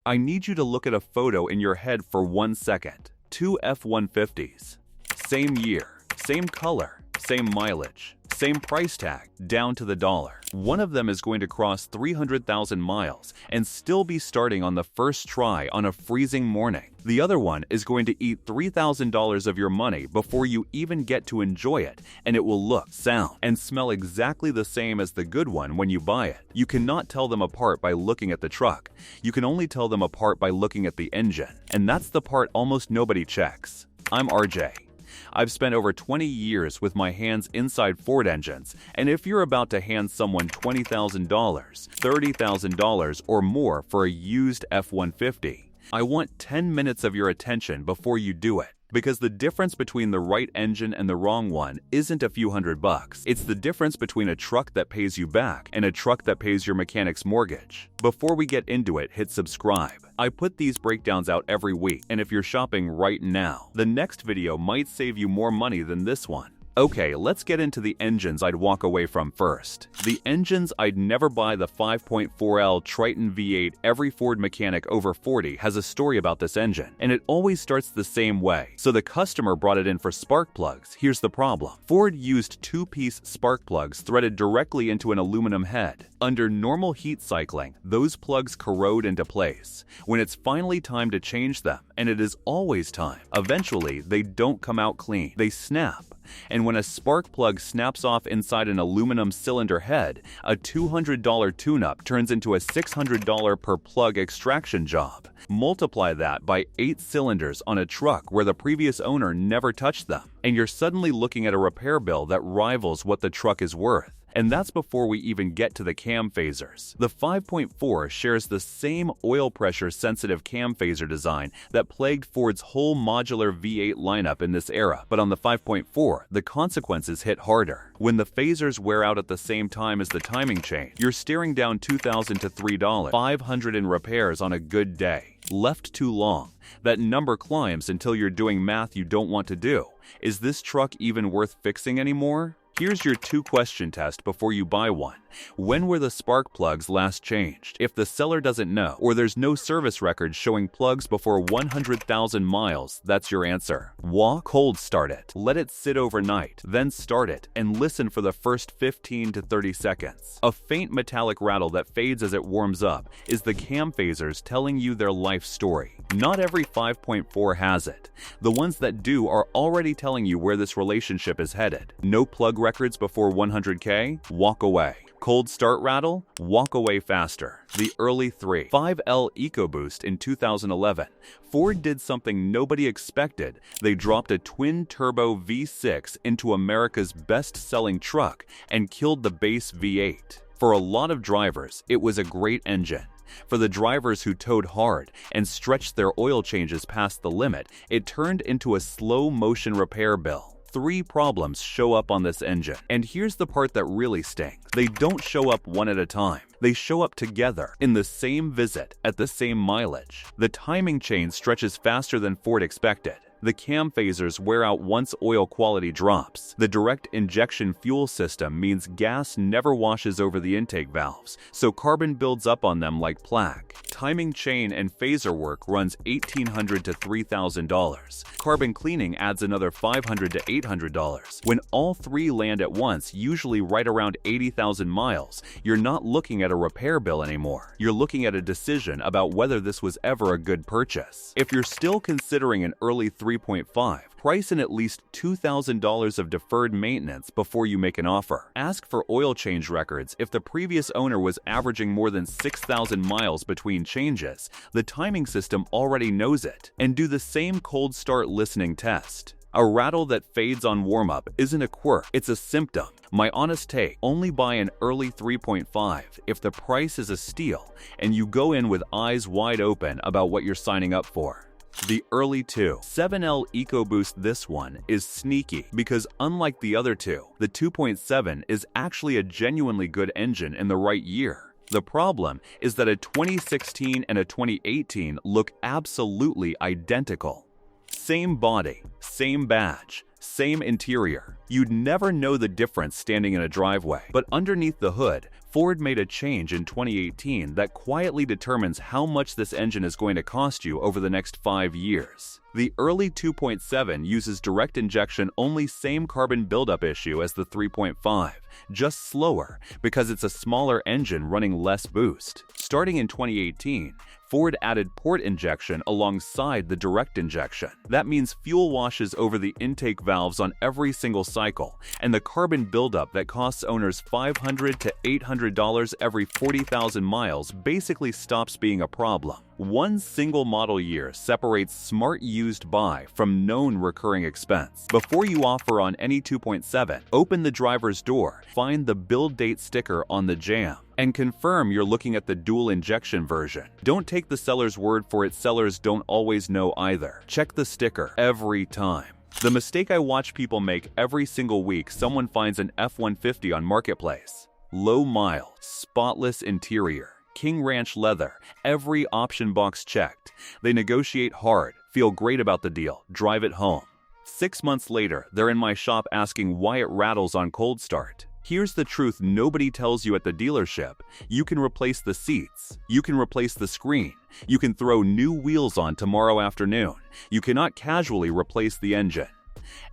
I need you to look at a photo in your head for 1 second. Two F-150s. Same year, same color, same mileage, same price tag, down to the dollar. One of them is going to cross 300,000 miles and still be starting on the first try on a freezing morning. The other one is going to eat $3,000 of your money before you even get to enjoy it, and it will look, sound, and smell exactly the same as the good one when you buy it. You cannot tell them apart by looking at the truck. You can only tell them apart by looking at the engine, and that's the part almost nobody checks. I'm RJ. I've spent over 20 years with my hands inside Ford engines, and if you're about to hand someone $20,000, $30,000, or more for a used F-150, I want 10 minutes of your attention before you do it. Because the difference between the right engine and the wrong one isn't a few $100. It's the difference between a truck that pays you back and a truck that pays your mechanic's mortgage. Before we get into it, hit subscribe. I put these breakdowns out every week, and if you're shopping right now, the next video might save you more money than this one. Okay, let's get into the engines I'd walk away from first. The engines I'd never buy. The 5.4L Triton V8. Every Ford mechanic over 40 has a story about this engine, and it always starts the same way. So the customer brought it in for spark plugs. Here's the problem. Ford used two-piece spark plugs threaded directly into an aluminum head. Under normal heat cycling, those plugs corrode into place. When it's finally time to change them, and it is always time, eventually they don't come out clean. They snap. And when a spark plug snaps off inside an aluminum cylinder head, a $200 tune-up turns into a $600 per plug extraction job. Multiply that by 8 cylinders on a truck where the previous owner never touched them, and you're suddenly looking at a repair bill that rivals what the truck is worth. And that's before we even get to the cam phasers. The 5.4 shares the same oil pressure sensitive cam phaser design that plagued Ford's whole modular V8 lineup in this era, but on the 5.4, the consequences hit harder. When the phasers wear out at the same time as the timing chain, you're staring down $2,000 to $3,000, $500 in repairs on a good day. Left too long, that number climbs until you're doing math you don't want to do. Is this truck even worth fixing anymore? Here's your 2-question test before you buy one. When were the spark plugs last changed? If the seller doesn't know, or there's no service record showing plugs before 100,000 miles, that's your answer. Cold start it. Let it sit overnight, then start it, and listen for the first 15 to 30 seconds. A faint metallic rattle that fades as it warms up is the cam phasers telling you their life story. Not every 5.4 has it. The ones that do are already telling you where this relationship is headed. No plug records before 100K? Walk away. Cold start rattle? Walk away faster. The early 5L EcoBoost in 2011. Ford did something nobody expected. They dropped a twin-turbo V6 into America's best-selling truck and killed the base V8. For a lot of drivers, it was a great engine. For the drivers who towed hard and stretched their oil changes past the limit, it turned into a slow-motion repair bill. 3 problems show up on this engine, and here's the part that really stings. They don't show up one at a time. They show up together in the same visit at the same mileage. The timing chain stretches faster than Ford expected. The cam phasers wear out once oil quality drops. The direct injection fuel system means gas never washes over the intake valves, so carbon builds up on them like plaque. Timing chain and phaser work runs $1,800 to $3,000. Carbon cleaning adds another $500 to $800. When all 3 land at once, usually right around 80,000 miles, you're not looking at a repair bill anymore. You're looking at a decision about whether this was ever a good purchase. If you're still considering an early 3.5, price in at least $2,000 of deferred maintenance before you make an offer. Ask for oil change records if the previous owner was averaging more than 6,000 miles between changes. The timing system already knows it. And do the same cold start listening test. A rattle that fades on warm-up isn't a quirk, it's a symptom. My honest take, only buy an early 3.5 if the price is a steal and you go in with eyes wide open about what you're signing up for. The early 7L EcoBoost. This one is sneaky because unlike the other two, the 2.7 is actually a genuinely good engine in the right year. The problem is that a 2016 and a 2018 look absolutely identical. Same body, same badge, Same interior. You'd never know the difference standing in a driveway. But underneath the hood, Ford made a change in 2018 that quietly determines how much this engine is going to cost you over the next 5 years. The early 2.7 uses direct injection only, same carbon buildup issue as the 3.5, just slower because it's a smaller engine running less boost. Starting in 2018, Ford added port injection alongside the direct injection. That means fuel washes over the intake valves on every single cycle, and the carbon buildup that costs owners $500 to $800 every 40,000 miles basically stops being a problem. One single model year separates smart used buy from known recurring expense. Before you offer on any 2.7, open the driver's door, find the build date sticker on the jam, and confirm you're looking at the dual injection version. Don't take the seller's word for it, sellers don't always know either. Check the sticker every time. The mistake I watch people make every single week: someone finds an F-150 on Marketplace. Low mile, spotless interior, King Ranch leather, every option box checked. They negotiate hard, feel great about the deal, drive it home. 6 months later, they're in my shop asking why it rattles on cold start. Here's the truth nobody tells you at the dealership: you can replace the seats, you can replace the screen, you can throw new wheels on tomorrow afternoon. You cannot casually replace the engine.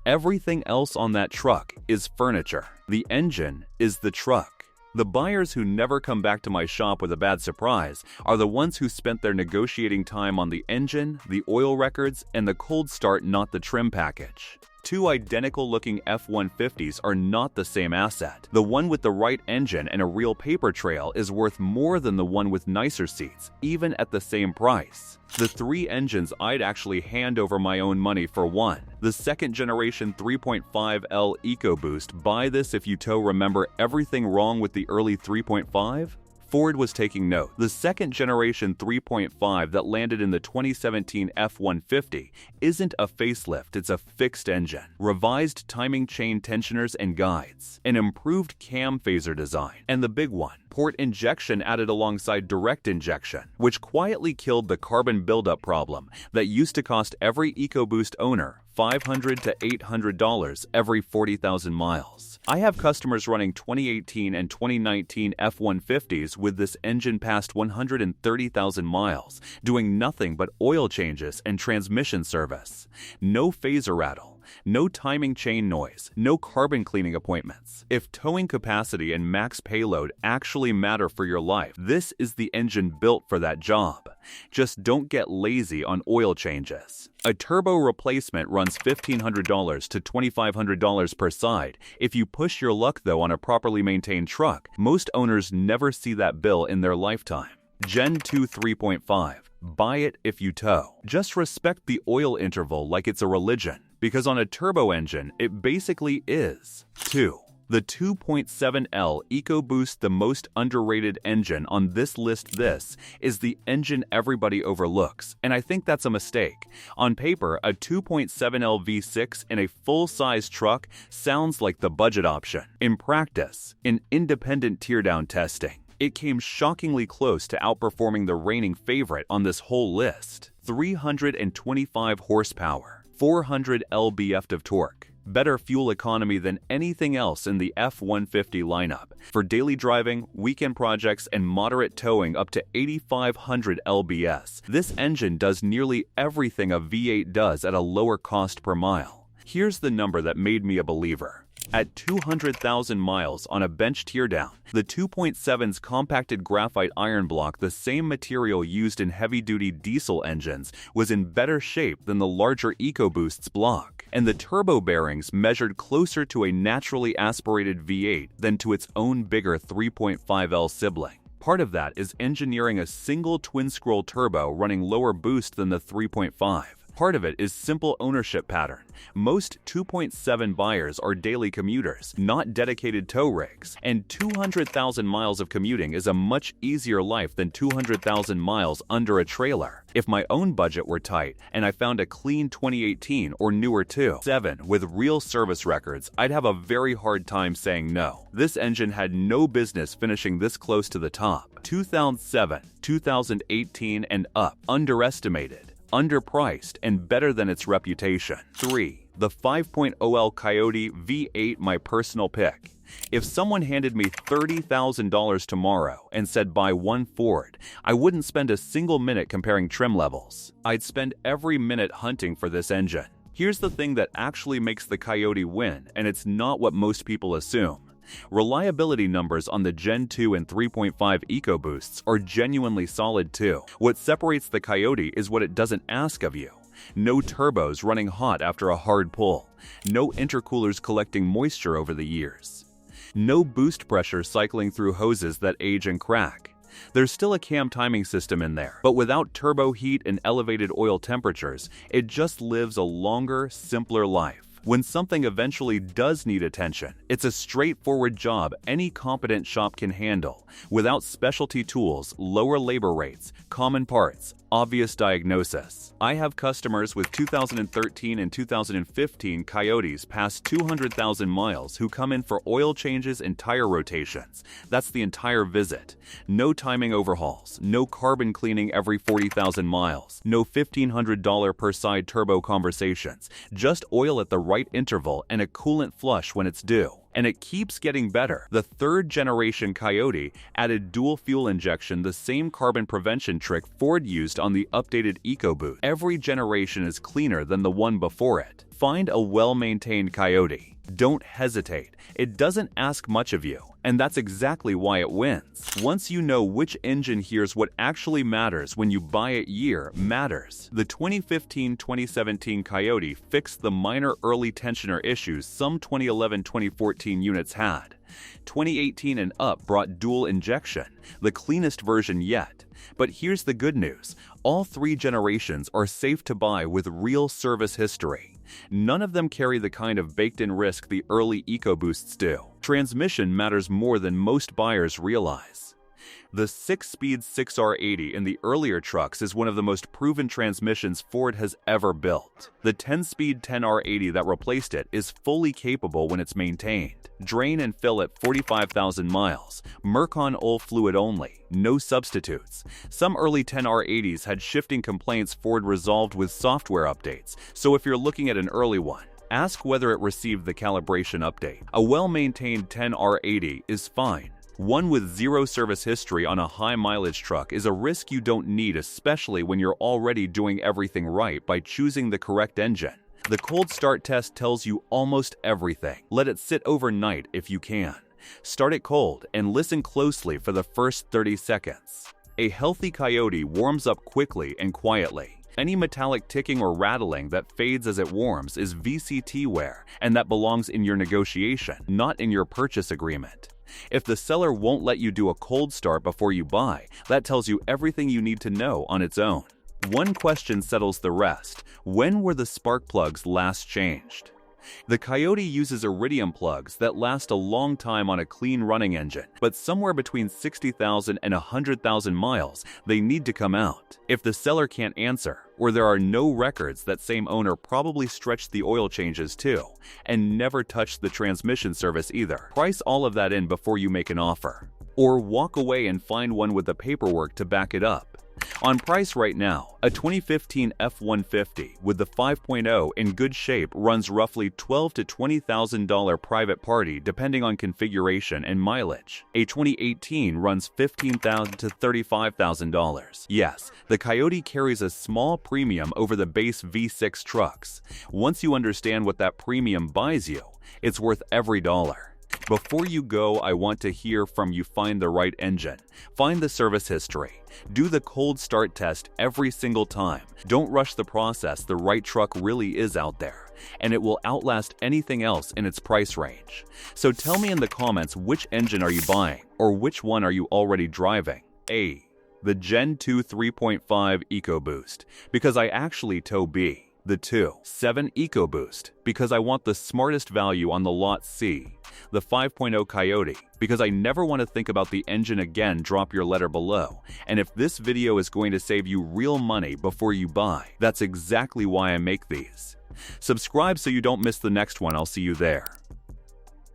Everything else on that truck is furniture. The engine is the truck. The buyers who never come back to my shop with a bad surprise are the ones who spent their negotiating time on the engine, the oil records, and the cold start, not the trim package. Two identical-looking F-150s are not the same asset. The one with the right engine and a real paper trail is worth more than the one with nicer seats, even at the same price. The 3 engines I'd actually hand over my own money for one. The second-generation 3.5L EcoBoost. Buy this if you tow. Remember everything wrong with the early 3.5? Ford was taking note. The second-generation 3.5 that landed in the 2017 F-150 isn't a facelift, it's a fixed engine. Revised timing chain tensioners and guides, an improved cam phaser design, and the big one, port injection added alongside direct injection, which quietly killed the carbon buildup problem that used to cost every EcoBoost owner $500 to $800 every 40,000 miles. I have customers running 2018 and 2019 F-150s with this engine past 130,000 miles, doing nothing but oil changes and transmission service. No phaser rattle, no timing chain noise, no carbon cleaning appointments. If towing capacity and max payload actually matter for your life, this is the engine built for that job. Just don't get lazy on oil changes. A turbo replacement runs $1,500 to $2,500 per side. If you push your luck though on a properly maintained truck, most owners never see that bill in their lifetime. Gen 2 3.5. Buy it if you tow. Just respect the oil interval like it's a religion, because on a turbo engine, it basically is. 2. The 2.7L EcoBoost, the most underrated engine on this list. This is the engine everybody overlooks, and I think that's a mistake. On paper, a 2.7L V6 in a full-size truck sounds like the budget option. In practice, in independent teardown testing, it came shockingly close to outperforming the reigning favorite on this whole list. 325 horsepower, 400 lb-ft of torque. Better fuel economy than anything else in the F-150 lineup. For daily driving, weekend projects, and moderate towing up to 8,500 lbs, this engine does nearly everything a V8 does at a lower cost per mile. Here's the number that made me a believer. At 200,000 miles on a bench teardown, the 2.7's compacted graphite iron block, the same material used in heavy-duty diesel engines, was in better shape than the larger EcoBoost's block, and the turbo bearings measured closer to a naturally aspirated V8 than to its own bigger 3.5L sibling. Part of that is engineering a single twin-scroll turbo running lower boost than the 3.5. Part of it is simple ownership pattern. Most 2.7 buyers are daily commuters, not dedicated tow rigs, and 200,000 miles of commuting is a much easier life than 200,000 miles under a trailer. If my own budget were tight and I found a clean 2018 or newer 2.7 with real service records, I'd have a very hard time saying no. This engine had no business finishing this close to the top. 2007, 2018 and up, underestimated, underpriced, and better than its reputation. 3. The 5.0L Coyote V8, my personal pick. If someone handed me $30,000 tomorrow and said buy one Ford, I wouldn't spend a single minute comparing trim levels. I'd spend every minute hunting for this engine. Here's the thing that actually makes the Coyote win, and it's not what most people assume. Reliability numbers on the Gen 2 and 3.5 EcoBoosts are genuinely solid too. What separates the Coyote is what it doesn't ask of you. No turbos running hot after a hard pull. No intercoolers collecting moisture over the years. No boost pressure cycling through hoses that age and crack. There's still a cam timing system in there, but without turbo heat and elevated oil temperatures, it just lives a longer, simpler life. When something eventually does need attention, it's a straightforward job any competent shop can handle, without specialty tools, lower labor rates, common parts, obvious diagnosis. I have customers with 2013 and 2015 Coyotes past 200,000 miles who come in for oil changes and tire rotations. That's the entire visit. No timing overhauls, no carbon cleaning every 40,000 miles, no $1,500 per side turbo conversations, just oil at the right interval and a coolant flush when it's due. And it keeps getting better. The third generation Coyote added dual fuel injection, the same carbon prevention trick Ford used on the updated EcoBoost. Every generation is cleaner than the one before it. Find a well-maintained Coyote. Don't hesitate. It doesn't ask much of you, and that's exactly why it wins. Once you know which engine, here's what actually matters when you buy it. Year matters. The 2015-2017 Coyote fixed the minor early tensioner issues some 2011-2014 units had. 2018 and up brought dual injection, the cleanest version yet. But here's the good news. All three generations are safe to buy with real service history. None of them carry the kind of baked-in risk the early EcoBoosts do. Transmission matters more than most buyers realize. The 6-speed 6R80 in the earlier trucks is one of the most proven transmissions Ford has ever built. The 10-speed 10R80 that replaced it is fully capable when it's maintained. Drain and fill at 45,000 miles. Mercon oil fluid only. No substitutes. Some early 10R80s had shifting complaints Ford resolved with software updates, so if you're looking at an early one, ask whether it received the calibration update. A well-maintained 10R80 is fine. One with zero service history on a high-mileage truck is a risk you don't need, especially when you're already doing everything right by choosing the correct engine. The cold start test tells you almost everything. Let it sit overnight if you can. Start it cold and listen closely for the first 30 seconds. A healthy Coyote warms up quickly and quietly. Any metallic ticking or rattling that fades as it warms is VCT wear, and that belongs in your negotiation, not in your purchase agreement. If the seller won't let you do a cold start before you buy, that tells you everything you need to know on its own. One question settles the rest. When were the spark plugs last changed? The Coyote uses iridium plugs that last a long time on a clean running engine, but somewhere between 60,000 and 100,000 miles, they need to come out. If the seller can't answer, or there are no records, that same owner probably stretched the oil changes too, and never touched the transmission service either. Price all of that in before you make an offer. Or walk away and find one with the paperwork to back it up. On price right now, a 2015 F-150 with the 5.0 in good shape runs roughly $12,000 to $20,000 private party depending on configuration and mileage. A 2018 runs $15,000 to $35,000. Yes, the Coyote carries a small premium over the base V6 trucks. Once you understand what that premium buys you, it's worth every dollar. Before you go, I want to hear from you. Find the right engine. Find the service history. Do the cold start test every single time. Don't rush the process. The right truck really is out there, and it will outlast anything else in its price range. So tell me in the comments, which engine are you buying, or which one are you already driving? A. The Gen 2 3.5 EcoBoost, because I actually tow B. The 2.7 EcoBoost, because I want the smartest value on the lot. C. The 5.0 Coyote, because I never want to think about the engine again. Drop your letter below. And if this video is going to save you real money before you buy, that's exactly why I make these. Subscribe so you don't miss the next one. I'll see you there.